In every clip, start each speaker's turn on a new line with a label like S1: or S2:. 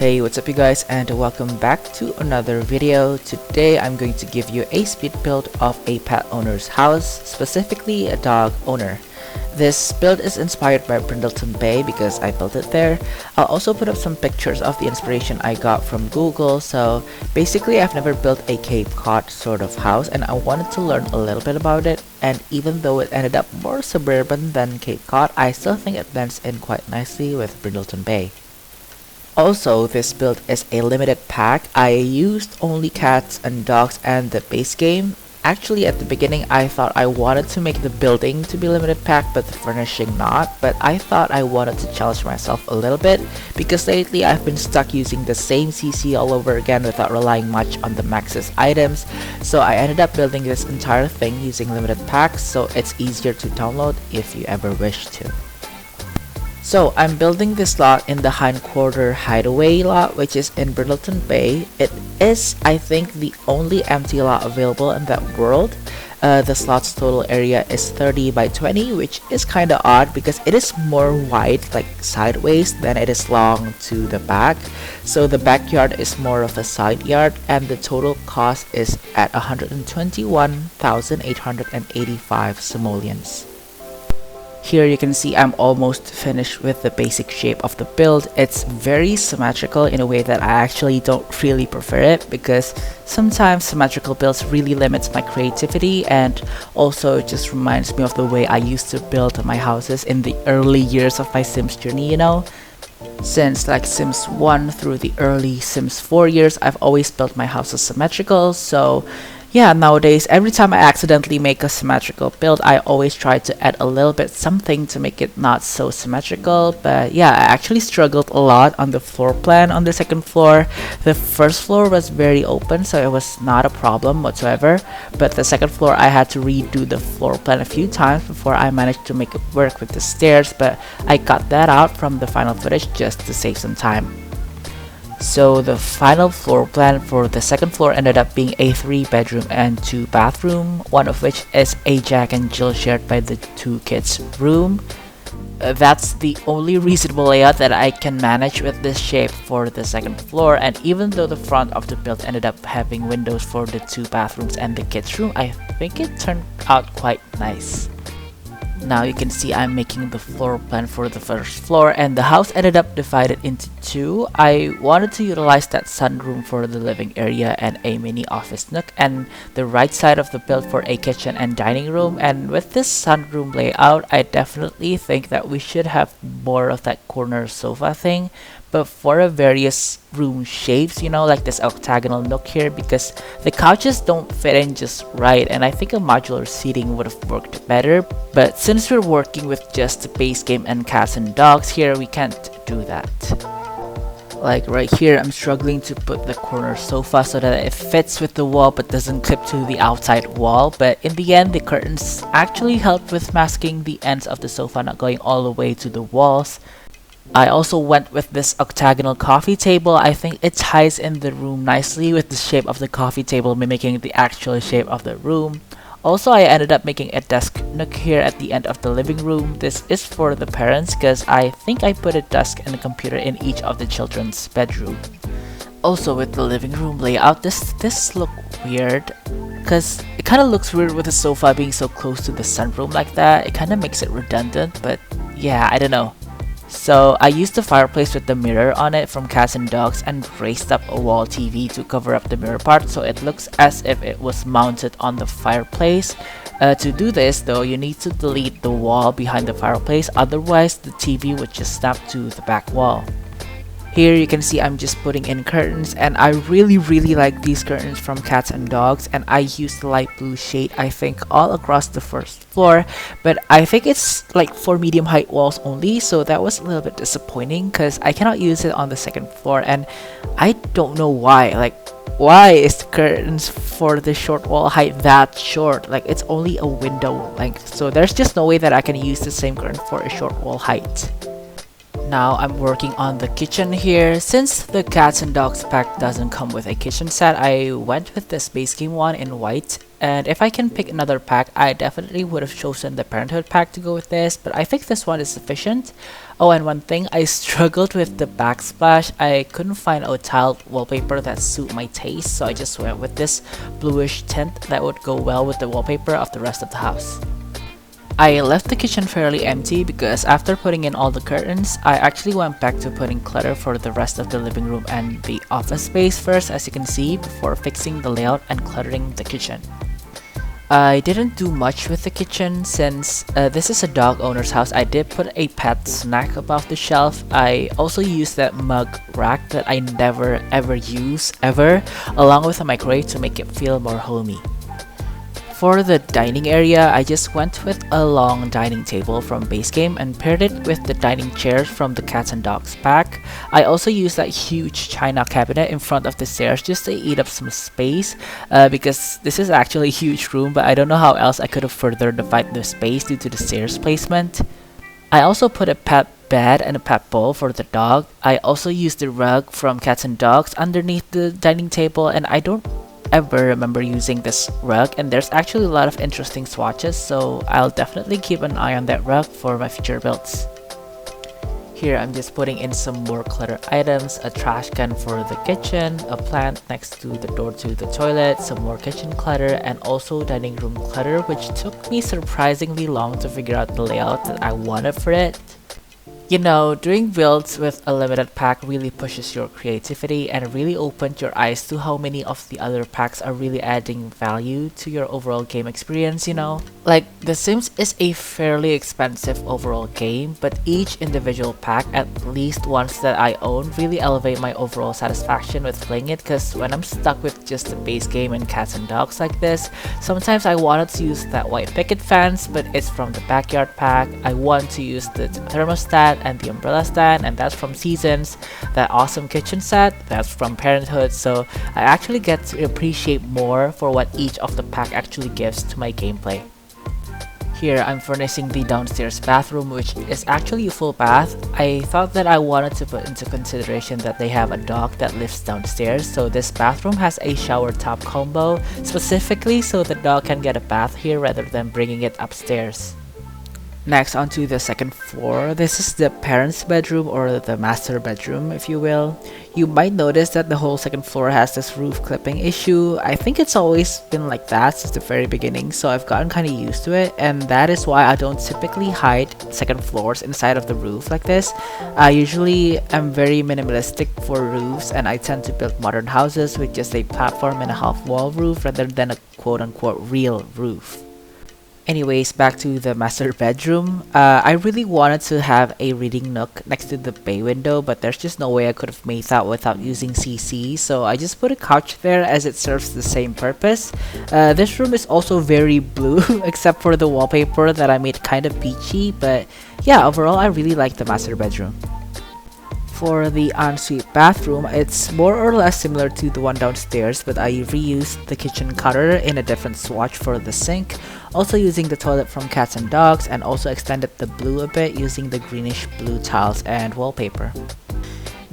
S1: Hey, what's up you guys, and welcome back to another video. Today I'm going to give you a speed build of a pet owner's house, specifically a dog owner. This build is inspired by Brindleton Bay because I built it there. I'll also put up some pictures of the inspiration I got from Google. So basically I've never built a Cape Cod sort of house and I wanted to learn a little bit about it, and even though it ended up more suburban than Cape Cod, I still think it blends in quite nicely with Brindleton Bay. Also, this build is a limited pack. I used only cats and dogs and the base game. Actually, at the beginning I thought I wanted to make the building to be limited pack but the furnishing not, but I thought I wanted to challenge myself a little bit because lately I've been stuck using the same CC all over again without relying much on the Max's items, so I ended up building this entire thing using limited packs so it's easier to download if you ever wish to. So I'm building this lot in the Hindquarter Hideaway lot, which is in Brindleton Bay. It is, I think, the only empty lot available in that world. The slot's total area is 30 by 20, which is kinda odd because it is more wide, like sideways, than it is long to the back. So the backyard is more of a side yard, and the total cost is at 121,885 simoleons. Here you can see I'm almost finished with the basic shape of the build. It's very symmetrical in a way that I actually don't really prefer it because sometimes symmetrical builds really limits my creativity, and also it just reminds me of the way I used to build my houses in the early years of my Sims journey, you know? Since like Sims 1 through the early Sims 4 years, I've always built my houses symmetrical, so yeah, nowadays, every time I accidentally make a symmetrical build, I always try to add a little bit something to make it not so symmetrical. But yeah, I actually struggled a lot on the floor plan on the second floor. The first floor was very open, so it was not a problem whatsoever. But the second floor, I had to redo the floor plan a few times before I managed to make it work with the stairs. But I cut that out from the final footage just to save some time. So the final floor plan for the second floor ended up being a 3-bedroom and 2-bathroom, one of which is a Jack and Jill shared by the 2 kids' room. That's the only reasonable layout that I can manage with this shape for the second floor, and even though the front of the build ended up having windows for the 2 bathrooms and the kids' room, I think it turned out quite nice. Now you can see I'm making the floor plan for the first floor, and the house ended up divided into 2. I wanted to utilize that sunroom for the living area and a mini office nook, and the right side of the build for a kitchen and dining room. And with this sunroom layout, I definitely think that we should have more of that corner sofa thing, but for a various room shapes, you know, like this octagonal nook here, because the couches don't fit in just right, and I think a modular seating would have worked better. But since we're working with just the base game and cats and dogs here, we can't do that. Like right here, I'm struggling to put the corner sofa so that it fits with the wall but doesn't clip to the outside wall, but in the end the curtains actually helped with masking the ends of the sofa not going all the way to the walls. I also went with this octagonal coffee table. I think it ties in the room nicely with the shape of the coffee table mimicking the actual shape of the room. Also, I ended up making a desk nook here at the end of the living room. This is for the parents because I think I put a desk and a computer in each of the children's bedroom. Also, with the living room layout, this look weird because it kind of looks weird with the sofa being so close to the sunroom like that. It kind of makes it redundant, but yeah, I don't know. So I used the fireplace with the mirror on it from Cats and Dogs and raised up a wall TV to cover up the mirror part so it looks as if it was mounted on the fireplace. To do this though, you need to delete the wall behind the fireplace, otherwise the TV would just snap to the back wall. Here you can see I'm just putting in curtains, and I really like these curtains from Cats and Dogs, and I used the light blue shade I think all across the first floor, but I think it's like for medium height walls only, so that was a little bit disappointing because I cannot use it on the second floor, and I don't know why. Like, why is the curtains for the short wall height that short? Like, it's only a window length, so there's just no way that I can use the same curtain for a short wall height. Now I'm working on the kitchen here. Since the Cats and Dogs pack doesn't come with a kitchen set, I went with this base game one in white. and if I can pick another pack, I definitely would have chosen the Parenthood pack to go with this, but I think this one is sufficient. Oh, and one thing, I struggled with the backsplash. I couldn't find a tiled wallpaper that suit my taste, so I just went with this bluish tint that would go well with the wallpaper of the rest of the house. I left the kitchen fairly empty because after putting in all the curtains, I actually went back to putting clutter for the rest of the living room and the office space first, as you can see, before fixing the layout and cluttering the kitchen. I didn't do much with the kitchen since this is a dog owner's house. I did put a pet snack above the shelf. I also used that mug rack that I never ever use ever, along with a microwave to make it feel more homey. For the dining area, I just went with a long dining table from base game and paired it with the dining chairs from the cats and dogs pack. I also used that huge china cabinet in front of the stairs just to eat up some space because this is actually a huge room, but I don't know how else I could have further divided the space due to the stairs placement. I also put a pet bed and a pet bowl for the dog. I also used the rug from cats and dogs underneath the dining table, and I don't ever remember using this rug, and there's actually a lot of interesting swatches, so I'll definitely keep an eye on that rug for my future builds. Here I'm just putting in some more clutter items, a trash can for the kitchen, a plant next to the door to the toilet, some more kitchen clutter, and also dining room clutter, which took me surprisingly long to figure out the layout that I wanted for it. You know, doing builds with a limited pack really pushes your creativity and really opened your eyes to how many of the other packs are really adding value to your overall game experience, you know? Like, The Sims is a fairly expensive overall game, but each individual pack, at least ones that I own, really elevate my overall satisfaction with playing it, because when I'm stuck with just the base game and cats and dogs like this, sometimes I wanted to use that white picket fence, but it's from the backyard pack. I want to use the thermostat and the umbrella stand, and that's from Seasons. That awesome kitchen set, that's from Parenthood, so I actually get to appreciate more for what each of the pack actually gives to my gameplay. Here I'm furnishing the downstairs bathroom, which is actually a full bath. I thought that I wanted to put into consideration that they have a dog that lives downstairs, so this bathroom has a shower top combo, specifically so the dog can get a bath here rather than bringing it upstairs. Next, onto the second floor. This is the parents' bedroom, or the master bedroom if you will. You might notice that the whole second floor has this roof clipping issue. I think it's always been like that since the very beginning, so I've gotten kind of used to it, and that is why I don't typically hide second floors inside of the roof like this. I usually am very minimalistic for roofs, and I tend to build modern houses with just a platform and a half wall roof rather than a quote-unquote real roof. Anyways, back to the master bedroom. I really wanted to have a reading nook next to the bay window, but there's just no way I could have made that without using CC, so I just put a couch there as it serves the same purpose. This room is also very blue, except for the wallpaper that I made kind of peachy, but yeah, overall I really like the master bedroom. For the ensuite bathroom, it's more or less similar to the one downstairs, but I reused the kitchen cutter in a different swatch for the sink, also using the toilet from cats and dogs, and also extended the blue a bit using the greenish blue tiles and wallpaper.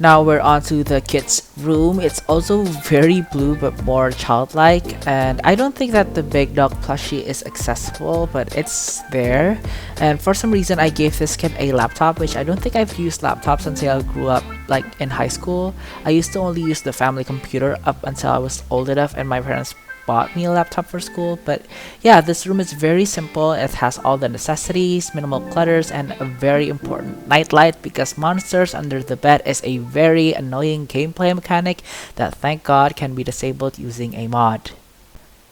S1: Now we're on to the kids' room. It's also very blue but more childlike, and I don't think that the big dog plushie is accessible, but it's there. And for some reason I gave this kid a laptop, which I don't think I've used laptops until I grew up, like in high school. I used to only use the family computer up until I was old enough and my parents bought me a laptop for school. But yeah, this room is very simple. It has all the necessities, minimal clutters, and a very important nightlight, because monsters under the bed is a very annoying gameplay mechanic that, thank God, can be disabled using a mod.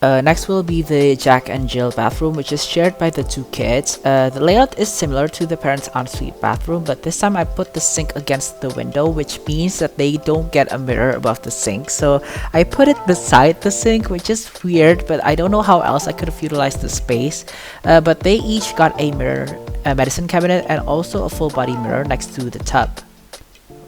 S1: Next will be the Jack and Jill bathroom, which is shared by the two kids. The layout is similar to the parents' ensuite bathroom, but this time I put the sink against the window, which means that they don't get a mirror above the sink. So I put it beside the sink, which is weird, but I don't know how else I could have utilized the space. But they each got a mirror, a medicine cabinet, and also a full body mirror next to the tub.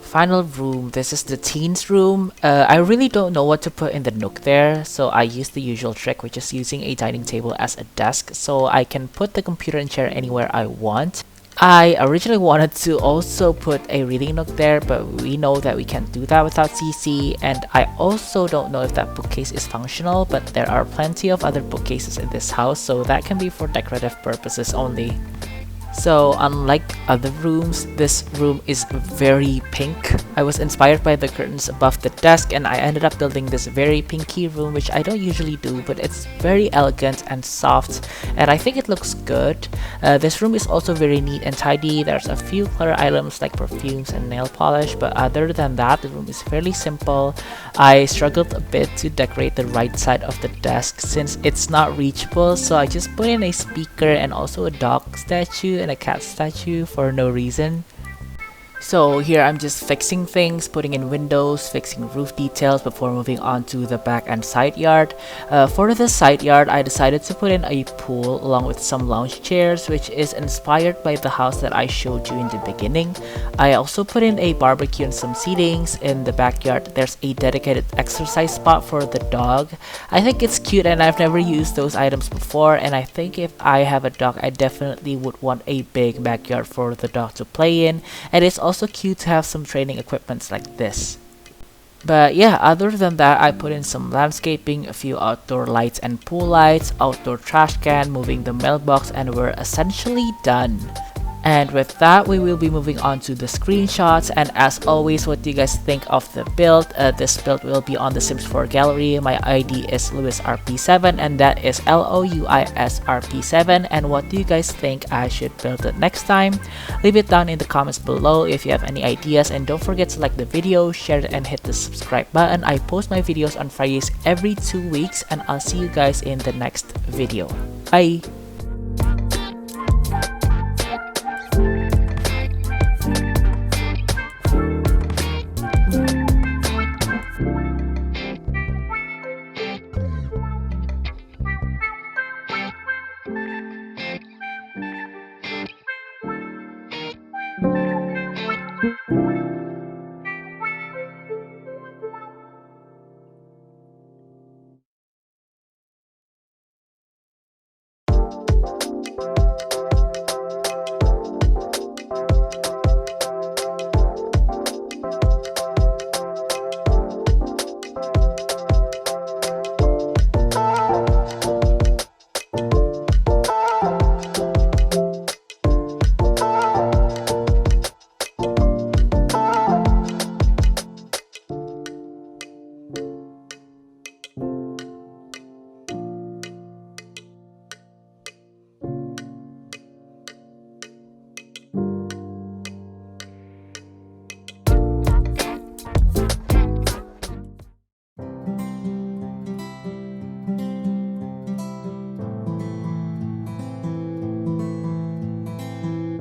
S1: Final room, this is the teens room. I really don't know what to put in the nook there, so I used the usual trick, which is using a dining table as a desk so I can put the computer and chair anywhere I want. I originally wanted to also put a reading nook there, but we know that we can't do that without CC, and I also don't know if that bookcase is functional, but there are plenty of other bookcases in this house, so that can be for decorative purposes only. So unlike other rooms, this room is very pink. I was inspired by the curtains above the desk and I ended up building this very pinky room, which I don't usually do, but it's very elegant and soft and I think it looks good. This room is also very neat and tidy. There's a few clutter items like perfumes and nail polish, but other than that, the room is fairly simple. I struggled a bit to decorate the right side of the desk since it's not reachable, so I just put in a speaker and also a dog statue and a cat statue for no reason. So here I'm just fixing things, putting in windows, fixing roof details before moving on to the back and side yard. For the side yard, I decided to put in a pool along with some lounge chairs, which is inspired by the house that I showed you in the beginning. I also put in a barbecue and some seatings. In the backyard, there's a dedicated exercise spot for the dog. I think it's cute and I've never used those items before, and I think if I have a dog, I definitely would want a big backyard for the dog to play in, and it's also cute to have some training equipments like this. But yeah, other than that, I put in some landscaping, a few outdoor lights and pool lights, outdoor trash can, moving the mailbox, and we're essentially done. And with that, we will be moving on to the screenshots, and as always, what do you guys think of the build? This build will be on the Sims 4 gallery. My ID is LouisRP7 and that is LOUISRP7, and what do you guys think I should build it next time? Leave it down in the comments below if you have any ideas, and don't forget to like the video, share it, and hit the subscribe button. I post my videos on Fridays every 2 weeks, and I'll see you guys in the next video. Bye!